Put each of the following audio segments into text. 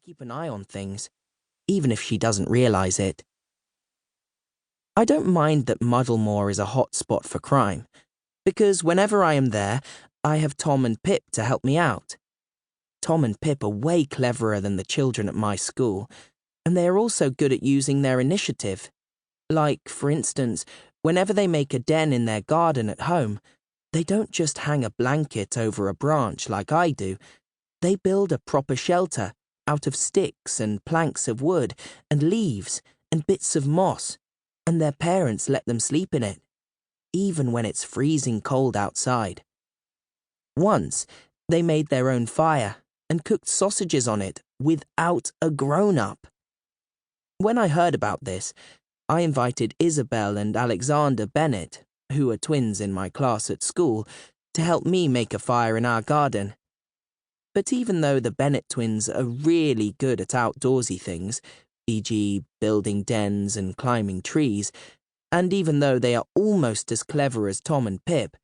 keep an eye on things, even if she doesn't realize it. I don't mind that Muddlemoor is a hotspot for crime, because whenever I am there, I have Tom and Pip to help me out. Tom and Pip are way cleverer than the children at my school, and they are also good at using their initiative. Like, for instance, whenever they make a den in their garden at home, they don't just hang a blanket over a branch like I do. They build a proper shelter out of sticks and planks of wood and leaves and bits of moss, and their parents let them sleep in it, even when it's freezing cold outside. Once, they made their own fire and cooked sausages on it without a grown-up. When I heard about this, I invited Isabel and Alexander Bennett, who are twins in my class at school, to help me make a fire in our garden. But even though the Bennett twins are really good at outdoorsy things, e.g. building dens and climbing trees, and even though they are almost as clever as Tom and Pip,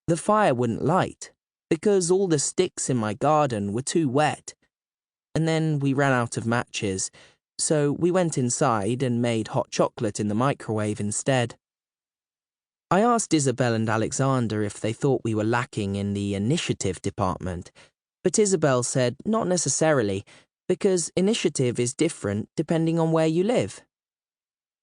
the fire wouldn't light, because all the sticks in my garden were too wet. And then we ran out of matches, so we went inside and made hot chocolate in the microwave instead. I asked Isabel and Alexander if they thought we were lacking in the initiative department, but Isabel said not necessarily, because initiative is different depending on where you live.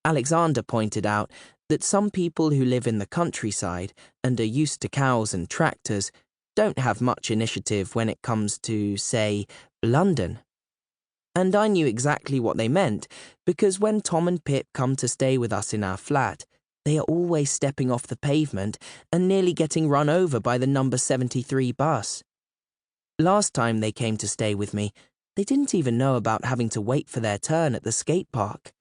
Alexander pointed out that some people who live in the countryside and are used to cows and tractors don't have much initiative when it comes to, say, London. And I knew exactly what they meant, because when Tom and Pip come to stay with us in our flat, they are always stepping off the pavement and nearly getting run over by the number 73 bus. Last time they came to stay with me, they didn't even know about having to wait for their turn at the skate park.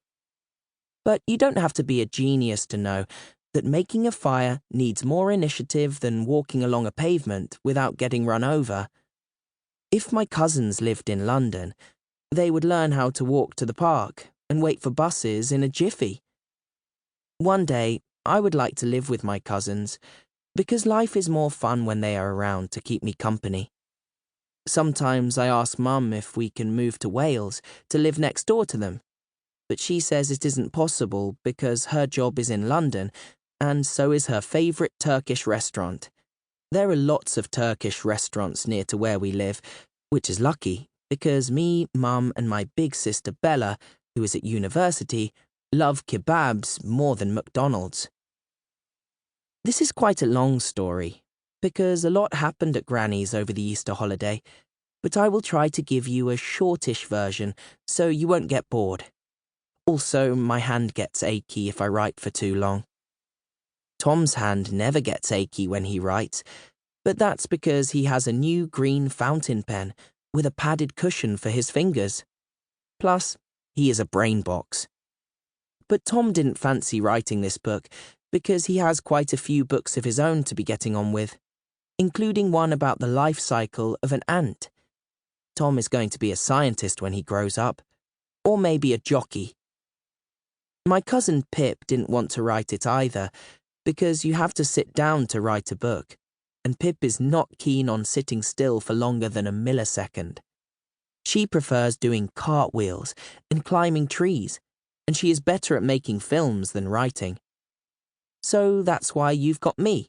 But you don't have to be a genius to know that making a fire needs more initiative than walking along a pavement without getting run over. If my cousins lived in London, they would learn how to walk to the park and wait for buses in a jiffy. One day, I would like to live with my cousins, because life is more fun when they are around to keep me company. Sometimes I ask Mum if we can move to Wales to live next door to them, but she says it isn't possible because her job is in London, and so is her favourite Turkish restaurant. There are lots of Turkish restaurants near to where we live, which is lucky, because me, Mum, and my big sister Bella, who is at university, love kebabs more than McDonald's. This is quite a long story, because a lot happened at Granny's over the Easter holiday, but I will try to give you a shortish version so you won't get bored. Also, my hand gets achy if I write for too long. Tom's hand never gets achy when he writes, but that's because he has a new green fountain pen with a padded cushion for his fingers. Plus, he is a brain box. But Tom didn't fancy writing this book because he has quite a few books of his own to be getting on with, including one about the life cycle of an ant. Tom is going to be a scientist when he grows up, or maybe a jockey. My cousin Pip didn't want to write it either, because you have to sit down to write a book, and Pip is not keen on sitting still for longer than a millisecond. She prefers doing cartwheels and climbing trees, and she is better at making films than writing. So that's why you've got me,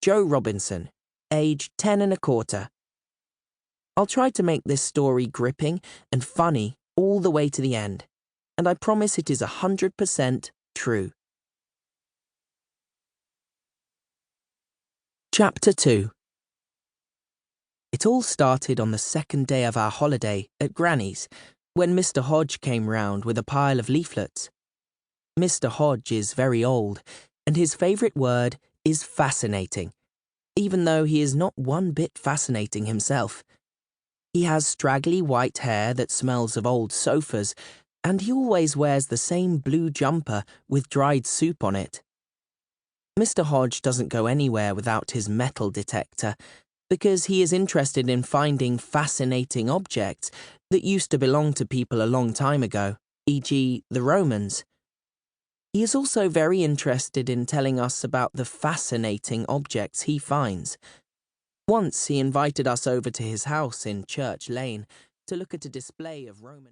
Joe Robinson, age 10 1/4. I'll try to make this story gripping and funny all the way to the end, and I promise it is 100% true. Chapter 2. It all started on the second day of our holiday at Granny's, when Mr. Hodge came round with a pile of leaflets. Mr. Hodge is very old, and his favourite word is fascinating, even though he is not one bit fascinating himself. He has straggly white hair that smells of old sofas, and he always wears the same blue jumper with dried soup on it. Mr. Hodge doesn't go anywhere without his metal detector, because he is interested in finding fascinating objects that used to belong to people a long time ago, e.g. the Romans. He is also very interested in telling us about the fascinating objects he finds. Once he invited us over to his house in Church Lane to look at a display of Roman